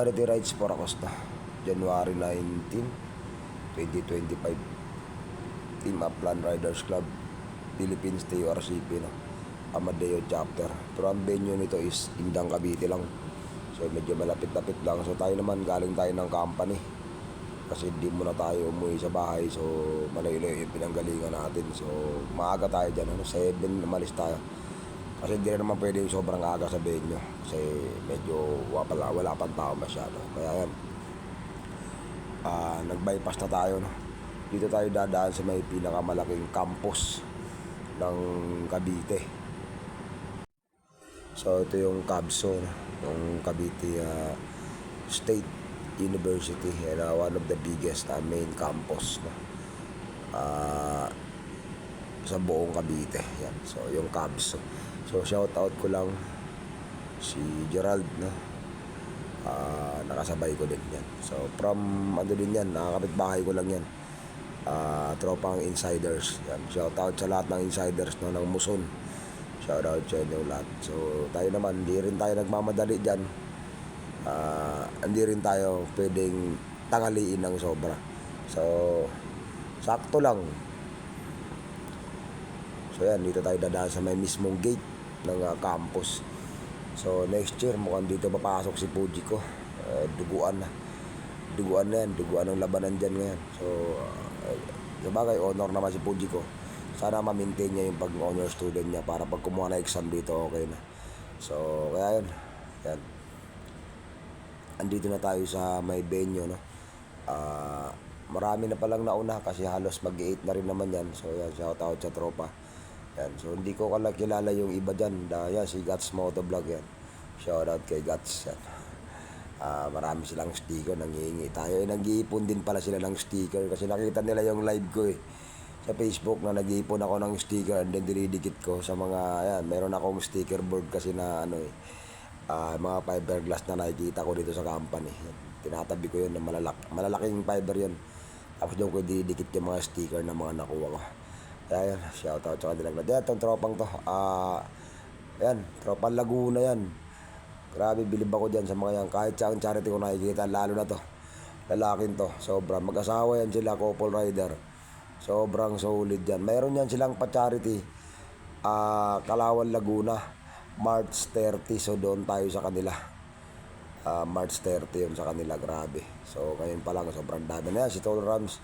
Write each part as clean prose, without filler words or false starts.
charity rides for Acosta, January 19, 2025. Team Upland Riders Club, Philippines, TRCP, no? Amadeo Chapter. Pero ang venue nito is Indang, Cavite lang. So medyo malapit-lapit lang. So tayo naman galing tayo ng company. Kasi di muna tayo umuwi sa bahay. So malayo-layo yung pinanggalingan natin. So maaga tayo dyan. 7 umalis tayo. Kasi hindi na naman pwede yung sobrang aga sa venue. Kasi medyo wala pang tao masyado. Kaya yan. Nag-bypass na tayo. No? Dito tayo dadaan sa may pinakamalaking campus ng Cavite. So ito yung CABSO, no? Yung Cavite State University, and one of the biggest main campus, no? Sa buong Cavite. Yan. So yung CABSO. So shout out ko lang si Gerald, no? Nakasabay ko din yan. So from ano din yan, nakakapitbahay ko lang yan. Tropang insiders. Yan. Shout out sa lahat ng insiders, no, ng Muson. Shout out sa inyo lahat. So tayo naman, hindi rin tayo nagmamadali dyan. Hindi rin tayo pwedeng tangaliin ng sobra. So sakto lang. So yan, dito tayo dadaan sa may mismong gate ng campus. So next year mukhang dito papasok si Puji ko. Duguan na yan, duguan ng labanan dyan ngayon. So sabagay, honor naman si Puji ko. Sana ma-maintain niya yung pag-honor student niya para pag kumuha na exam dito, okay na. So kaya yun, yan. Andito na tayo sa may venue, no? Marami na palang nauna kasi halos mag-8 na rin naman yan. So yan, shout out sa tropa. Yan. So hindi ko kilala yung iba dyan. Yan, si Guts Motovlog yan. Shout out kay Guts yan. Marami silang sticker, nangihingi tayo. Nag-iipon din pala sila ng sticker kasi nakita nila yung live ko sa Facebook na nag-iipon ako ng sticker and then dinidikit ko sa mga, ayan, meron akong sticker board kasi na mga fiberglass na nakikita ko dito sa company. Tinatabi ko yun na malalaking fiber yun. Tapos doon ko didikit yung mga sticker na mga nakuha ko. Kaya yan, shout out sa kanila. Yan, itong tropang to. Yan, tropang Laguna yan. Grabe, bilib ako dyan sa mga yan. Kahit sa ang charity ko nakikita, lalo na to. Lalaking to, sobrang. Mag-asawa yan sila, couple rider. Sobrang solid yan. Mayroon yan silang pa-charity. Kalawan, Laguna. March 30, so doon tayo sa kanila. March 30 yun sa kanila, grabe. So ngayon pa lang, sobrang dami na yan. Si Tol Rams,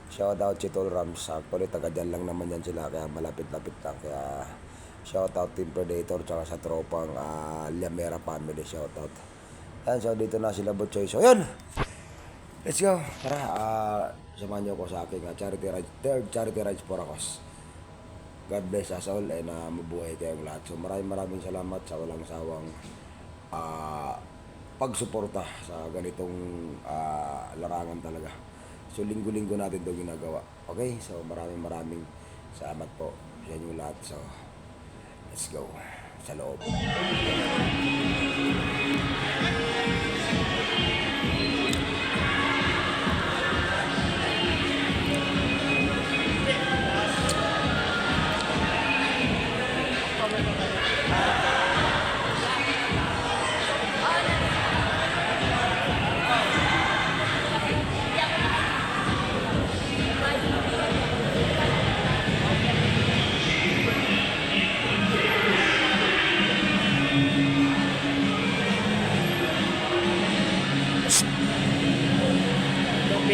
shout out si Tol Rams. Actually, taga dyan lang naman yan sila, kaya malapit-lapit lang. Kaya shout out Team Predator, tsaka sa tropang Liamera family, shout out. Yan, so dito na sila Butchoy. So yun, let's go. Tara, samahan nyo ko sa aking charity ride, third charity rides for Acos. God bless us all and mabuhay kayong lahat. So maraming salamat sa walang sawang pagsuporta sa ganitong larangan talaga. So linggo-linggo natin ito ginagawa. Okay, so maraming salamat po sa inyo lahat. So let's go sa loob.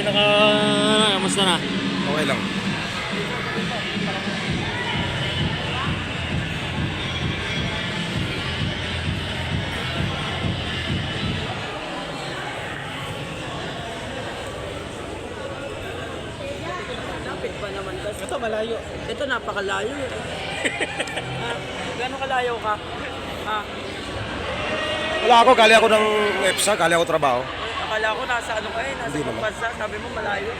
Kamusta na? Okay lang. Lapit pa naman kasi. Ito malayo. Ito napakalayo. Gano'ng kalayo ka? Wala ako, gali ako ng EPSA, gali ako trabaho. Akala ko nasa ano kayo, nasa Hindi naman. bansa. Sabi mo malayo.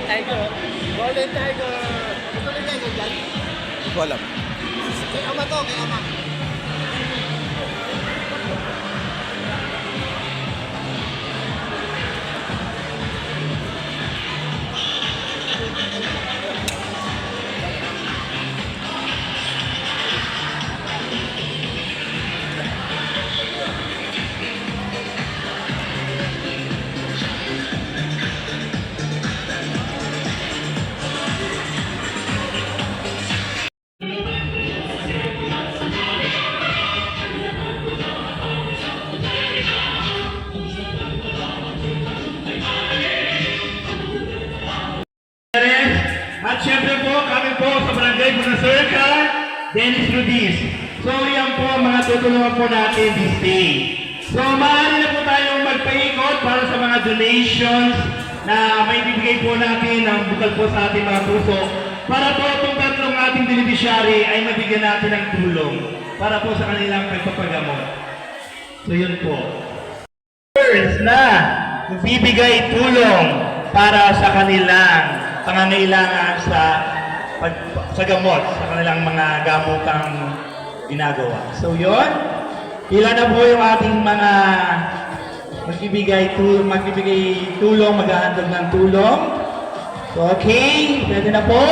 Tiger. Golden Tiger. Gusto mo Tiger dyan? Wala. Kay ama to, kay ama. At syempre po, kami po sa Barangay Bunacerca, Dennis Rudis. So yan po ang mga tutulungan po natin this day. So maaari na po tayong magpaikot para sa mga donations na may bibigay po natin ng bukal po sa ating mga puso para po itong tatlong ating beneficiary ay mabigyan natin ng tulong para po sa kanilang pagpapagamot. So yun po. First na bibigay tulong para sa kanilang pangangailangan sa gamot, sa kanilang mga gamotang ginagawa. So yun, ilan na po yung ating mga magbibigay tulong, maghahandog ng tulong. So okay, pwede na po.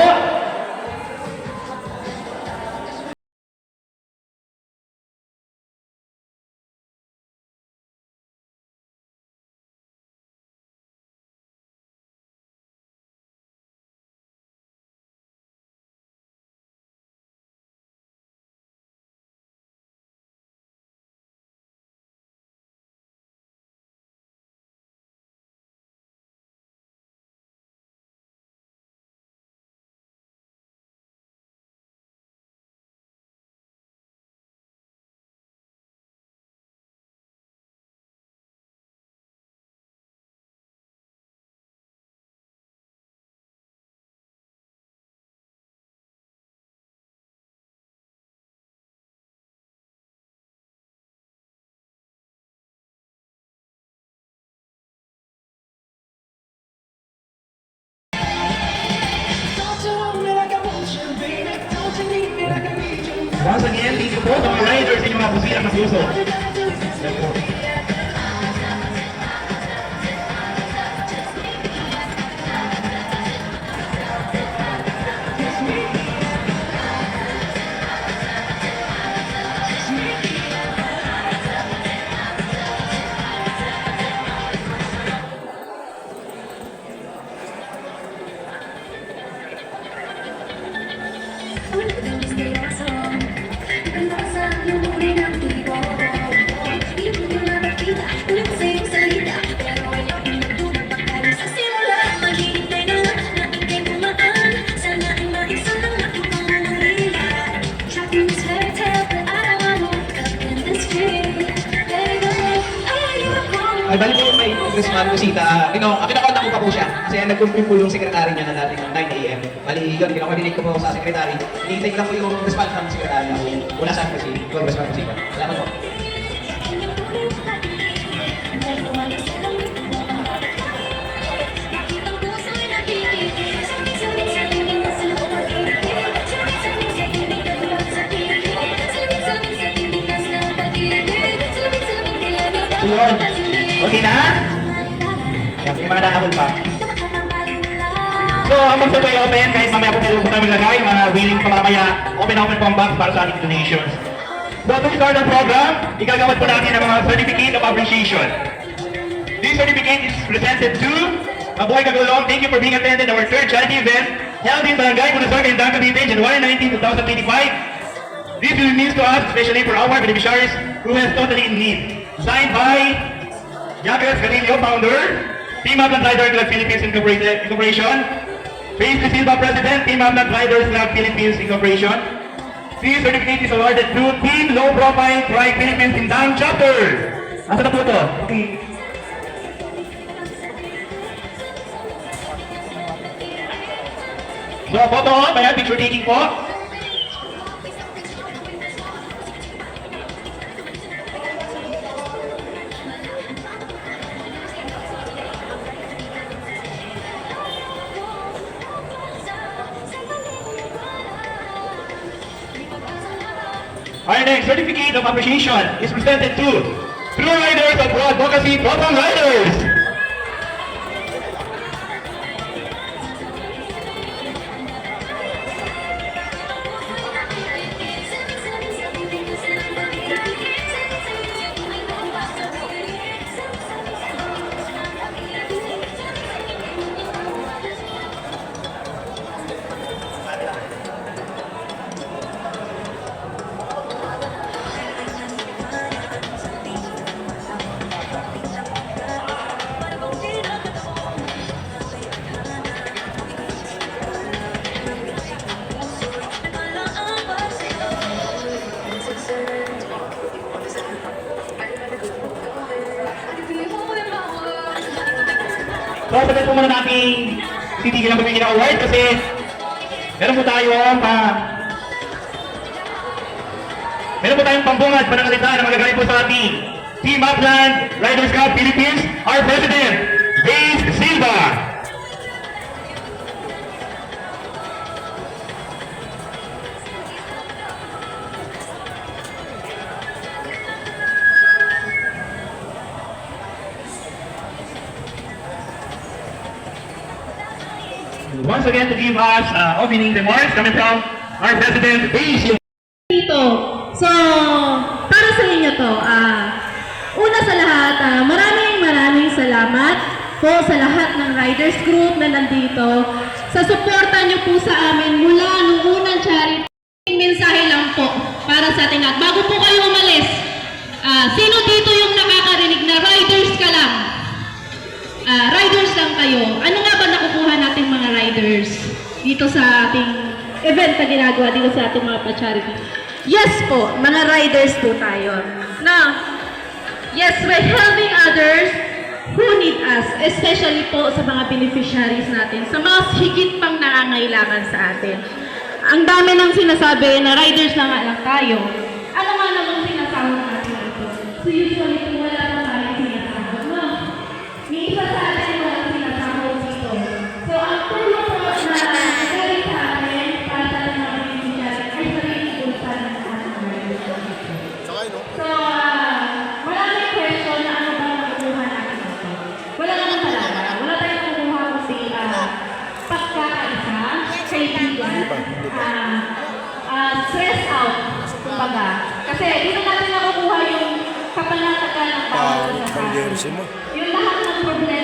Once again, thank you po sa mga riders sa inyong mga busilang na puso. Yan po. Ay, bali po may congressman Rosita, kinakontak ko pa po siya. Kasi nag-confirm po yung sekretary niya na dating ng 9 a.m. Bali yun, kinakoordinate ko po sa sekretary. Hinihintay ko lang po yung response ng sekretary na wala sa akin si congressman Rosita. Salamat po. Yun. Okay na? Yan, yung mga nakahol pa. So, ang box po ay open, kahit mamaya po tayo namin lagay, mga willing pa mamaya, open po ang box para sa ating donations. So, to start the program, igagawad po natin ang mga certificate of appreciation. This certificate is presented to Mabuhay Kagulong. Thank you for being attended our third charity event held in Barangay Bunacerca in Cavite, January 19, 2025. This will mean to us, especially for our beneficiaries who is totally in need. Signed by Jacques Canillo, founder, Team Atlas Rider Club Philippines Incorporation, Faith De Silva, President, Team Atlas Riders Club Philippines Incorporation. This certificate is awarded to Team Low Profile Pride Philippines in Dang Chapter. Asa na po ito? Okay. So, photo, may picture taking po. Our next certificate of appreciation is presented to True Riders of Pro Advocacy, Tropang Riders. So, sabihin po muna natin titigil ang pamigin ng award kasi meron po tayong pambungad panangalita na magagaling po sa ating Team Upland Riders Cup Philippines, our President, Dave Silva. Once again to give us opening remarks coming from our President, Dave Silva. Dito. So, para sa inyo to, una sa lahat, maraming salamat po sa lahat ng Riders Group na nandito. Sa suporta niyo po sa amin mula nung unang charity. Mensahe lang po para sa ating lahat. Bago po kayo umalis, sino dito yung nakakarinig na riders ka lang? Riders lang kayo. Ano nga ba nakukuha nating mga riders dito sa ating event na ginagawa dito sa ating mga pa-charity? Yes po, mga riders po tayo. Now, yes, we're helping others who need us, especially po sa mga beneficiaries natin, sa mga higit pang nangangailangan sa atin. Ang dami ng sinasabi na riders na nga lang tayo. Ano nga namang sinasahod natin ito? So usually po wala na tayong sinasahod, no? May isa sa atin walang sinasahod dito. So ang tulong po na nagaling sa atin para sa mga beneficiaries ay sarili po sa ating riders. Sakay, no? So, maraming question na ano ba ang nakukuha natin ito. Wala naman talaga. Wala tayong nakukuha kasi pagkakaisa, kaibigan, stress out, kumbaga. Kasi dito natin nakukuha yung kapanatagan ng bawat isa sa atin. Yung lahat ng problema